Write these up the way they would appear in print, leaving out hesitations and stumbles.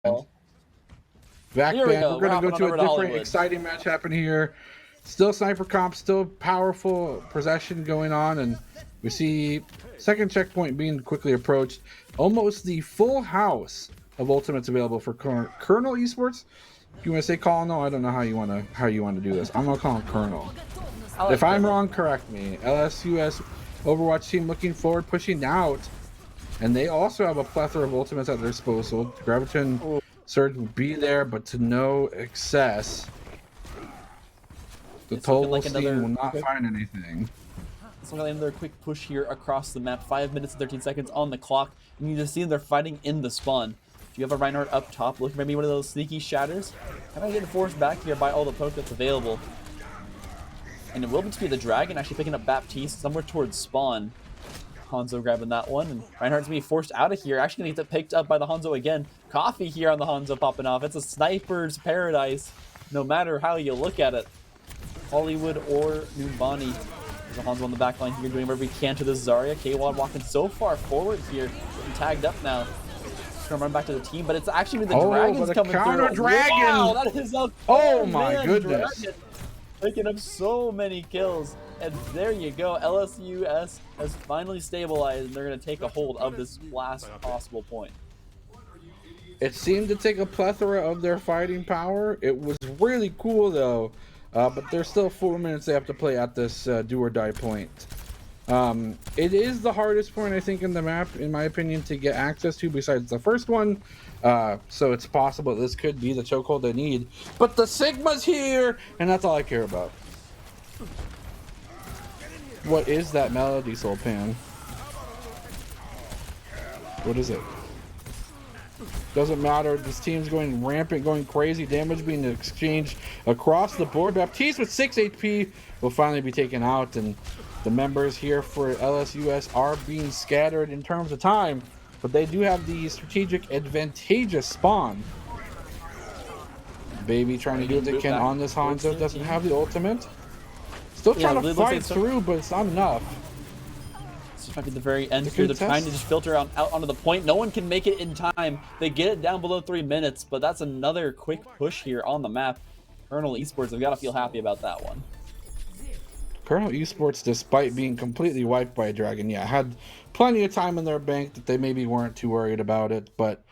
Back Here we back. go. We're going to go to a different Hollywood. exciting match happening here. Still sniper comp, still powerful possession going on, and we see second checkpoint being quickly approached. Almost the full house of ultimates available for Colonel eSports. You want to say Colonel? I don't know how you want to do this. I'm gonna call him Colonel. Like if I'm wrong, correct me. LSUS Overwatch team looking forward, pushing out, and they also have a plethora of ultimates at their disposal. Graviton Surge will be there, but to no excess. The total team will not find anything. It's like another quick push here across the map. 5 minutes and 13 seconds on the clock. And you just see they're fighting in the spawn. Do you have a Reinhardt up top? Look, maybe one of those sneaky shatters. Kind of getting forced back here by all the poke that's available. And it will be the Dragon actually picking up Baptiste somewhere towards spawn. Hanzo grabbing that one, and Reinhardt's gonna be forced out of here. Actually gonna get picked up by the Hanzo again. Coffee here on the Hanzo popping off. It's a sniper's paradise, no matter how you look at it. Hollywood or Numbani. There's a Hanzo on the back line here doing whatever he can to this Zarya. K-Wad walking so far forward here, getting tagged up now. Just gonna run back to the team, but it's actually the Dragons coming counter through. Dragon! Wow, that is a my goodness. Dragon. Picking up so many kills. And there you go. LSU-S has finally stabilized, and they're going to take a hold of this last possible point. It seemed to take a plethora of their fighting power. It was really cool, though. But there's still 4 minutes they have to play at this do-or-die point. It is the hardest point, I think, in the map, in my opinion, to get access to besides the first one. So it's possible this could be the chokehold they need. But the Sigma's here, and that's all I care about. What is that melody, Soulpan? What is it? Doesn't matter. This team's going rampant, going crazy. Damage being exchanged across the board. Baptiste with 6 HP will finally be taken out, and the members here for LSUS are being scattered in terms of time, but they do have the strategic advantageous spawn. Baby trying to do what they can on this Hanzo. Doesn't have the ultimate. Still trying to fight through, but it's not enough. It's trying to be the very end here. They're trying to just filter out onto the point. No one can make it in time. They get it down below 3 minutes, but that's another quick push here on the map. Colonel eSports have got to feel happy about that one. Colonel eSports, despite being completely wiped by a Dragon, had plenty of time in their bank that they maybe weren't too worried about it. But,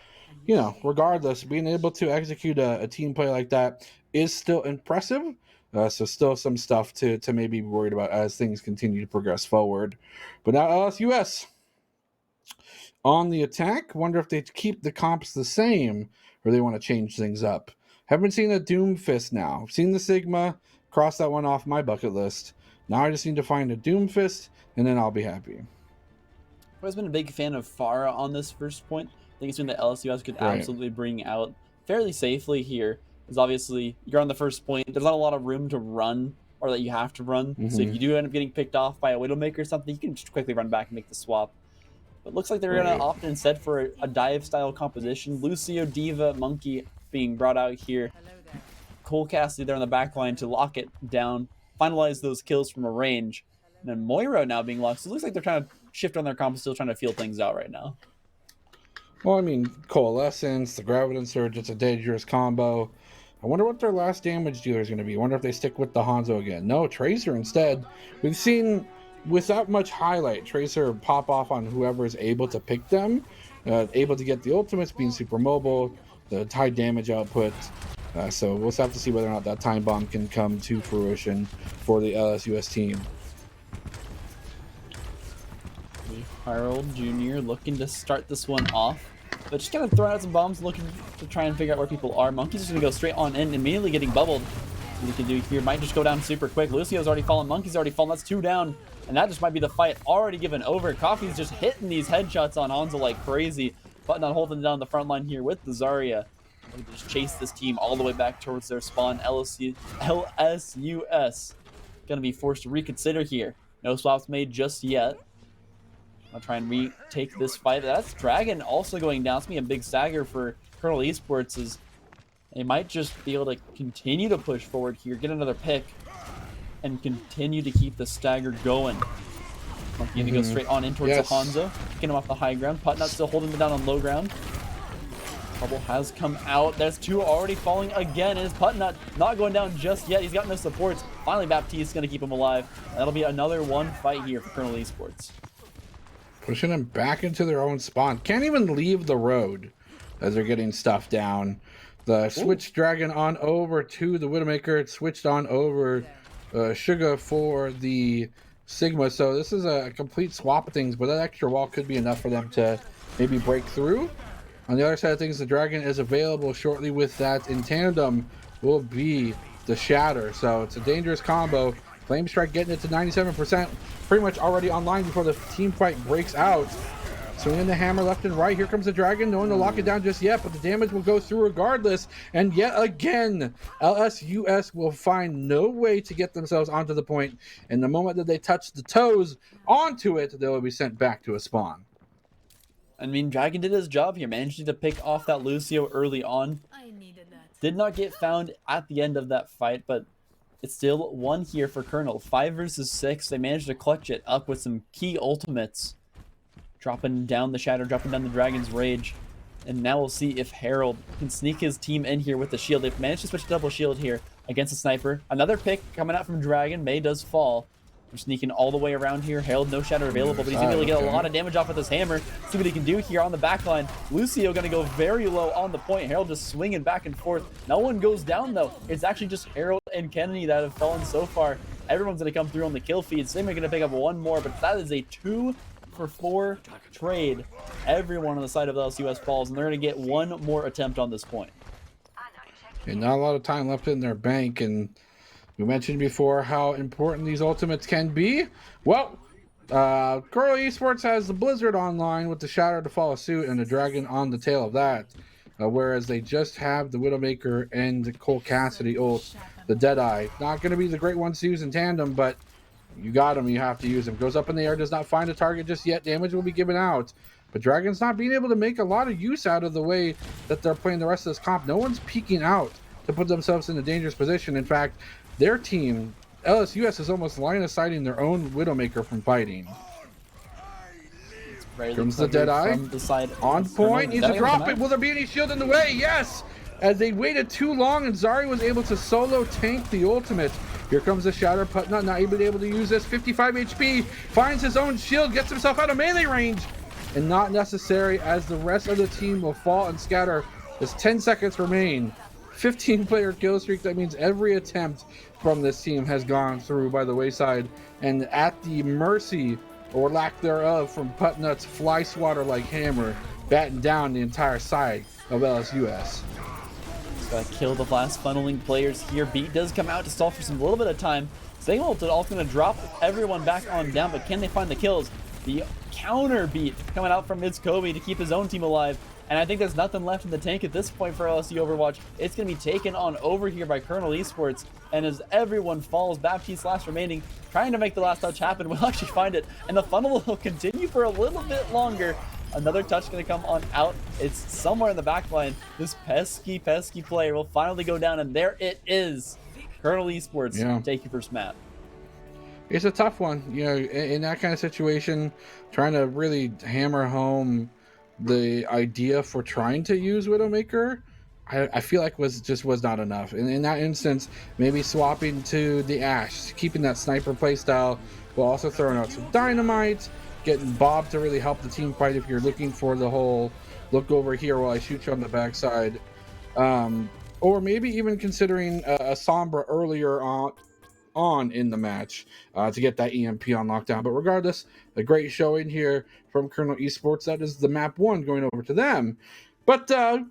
you know, regardless, being able to execute a team play like that is still impressive. So still some stuff to maybe be worried about as things continue to progress forward. But now LSUS on the attack. Wonder if they keep the comps the same or they want to change things up. Haven't seen a Doom Fist now. I've seen the Sigma. Cross that one off my bucket list. Now I just need to find a Doom Fist, and then I'll be happy. I've always been a big fan of Pharah on this first point. I think it's something that LSUS could absolutely bring out fairly safely here. Because obviously, you're on the first point. There's not a lot of room to run, or that you have to run. So if you do end up getting picked off by a Widowmaker or something, you can just quickly run back and make the swap. But it looks like they're going to opt instead for a dive-style composition. Lucio, D.Va, Monkey being brought out here. Cole Cassidy there on the back line to lock it down, finalize those kills from a range. And then Moira now being locked. So it looks like they're trying to shift on their comp, still trying to feel things out right now. Well, I mean, Coalescence, the Graviton Surge, it's a dangerous combo. I wonder what their last damage dealer is going to be. I wonder if they stick with the Hanzo again. No, Tracer instead. We've seen, without much highlight, Tracer pop off on whoever is able to pick them. Able to get the ultimates, being super mobile, the high damage output. So we'll have to see whether or not that time bomb can come to fruition for the LSUS team. Harold Jr. looking to start this one off, but just kind of throwing out some bombs, looking to try and figure out where people are. Monkey's just going to go straight on in, immediately getting bubbled. What he can do here might just go down super quick. Lucio's already fallen, Monkey's already fallen, that's 2 down, and that just might be the fight already given over. Coffee's just hitting these headshots on Hanzo like crazy, but not holding down the front line here with the Zarya. They just chase this team all the way back towards their spawn. LSUS gonna be forced to reconsider here. No swaps made just yet. I'll try and retake this fight. That's Dragon also going down. It's gonna be a big stagger for Colonel eSports, as they might just be able to continue to push forward here, get another pick, and continue to keep the stagger going. Monkey gonna go straight on in towards the Hanzo, picking him off the high ground. Putnut still holding him down on low ground. Bubble has come out. There's two already falling again. His Putnut not going down just yet. He's got no supports. Finally, Baptiste is going to keep him alive. That'll be another one fight here for Colonel Esports. Pushing them back into their own spawn. Can't even leave the road as they're getting stuff down. The switch dragon on over to the Widowmaker. It switched on over Sugar for the Sigma. So this is a complete swap of things, but that extra wall could be enough for them to maybe break through. On the other side of things, the dragon is available shortly with that. In tandem will be the Shatter. So it's a dangerous combo. Flame Strike getting it to 97%, pretty much already online before the team fight breaks out. Swinging the hammer left and right. Here comes the dragon. No one to lock it down just yet, but the damage will go through regardless. And yet again, LSUS will find no way to get themselves onto the point. And the moment that they touch the toes onto it, they will be sent back to a spawn. I mean, Dragon did his job here, managing to pick off that Lucio early on. Did not get found at the end of that fight, but it's still one here for Colonel. 5 versus 6. They managed to clutch it up with some key ultimates. Dropping down the Shatter, dropping down the Dragon's Rage. And now we'll see if Harold can sneak his team in here with the shield. They've managed to switch to double shield here against the Sniper. Another pick coming out from Dragon. May does fall. We're sneaking all the way around here. Harold, no Shatter available, but he's able to get a lot of damage off with his hammer. See what he can do here on the back line. Lucio going to go very low on the point. Harold just swinging back and forth. No one goes down, though. It's actually just Harold and Kennedy that have fallen so far. Everyone's going to come through on the kill feed. Sigma going to pick up one more, but that is a 2-for-4 trade. Everyone on the side of LSUS falls, and they're going to get one more attempt on this point. And not a lot of time left in their bank, and we mentioned before how important these ultimates can be. Well, Colonel Esports has the Blizzard online with the Shatter to follow suit and the Dragon on the tail of that. Whereas they just have the Widowmaker and Cole Cassidy ult, the Deadeye. Not going to be the great ones to use in tandem, but you got them, you have to use them. Goes up in the air, does not find a target just yet. Damage will be given out. But Dragon's not being able to make a lot of use out of the way that they're playing the rest of this comp. No one's peeking out to put themselves in a dangerous position. In fact, their team, LSUS, is almost line of sighting their own Widowmaker from fighting. Comes the Deadeye on point. Needs to drop it. Will there be any shield in the way? Yes! As they waited too long and Zari was able to solo tank the ultimate. Here comes the Shatter. Putnut not able to use this. 55 HP. Finds his own shield. Gets himself out of melee range. And not necessary, as the rest of the team will fall and scatter as 10 seconds remain. 15-player kill streak. That means every attempt from this team has gone through by the wayside, and at the mercy or lack thereof from Putnut's fly swatter like hammer, batting down the entire side of LSUS. Gotta kill the last funneling players here. Beat does come out to stall for some little bit of time. Signal to also going to drop everyone back on down, but can they find the kills? The counter beat coming out from Kobe to keep his own team alive. And I think there's nothing left in the tank at this point for LSU Overwatch. It's going to be taken on over here by Colonel Esports. And as everyone falls, Baptiste last remaining, trying to make the last touch happen, will actually find it. And the funnel will continue for a little bit longer. Another touch going to come on out. It's somewhere in the back line. This pesky player will finally go down. And there it is. Colonel Esports, take your first map. It's a tough one. You know, in that kind of situation, trying to really hammer home the idea for trying to use Widowmaker, I feel like was not enough. And in that instance, maybe swapping to the Ashe, keeping that sniper playstyle, while also throwing out some dynamite, getting Bob to really help the team fight if you're looking for the whole look over here while I shoot you on the backside. Or maybe even considering a Sombra earlier on in the match to get that EMP on lockdown. But regardless, a great showing here from Colonel Esports. That is the map 1 going over to them. But we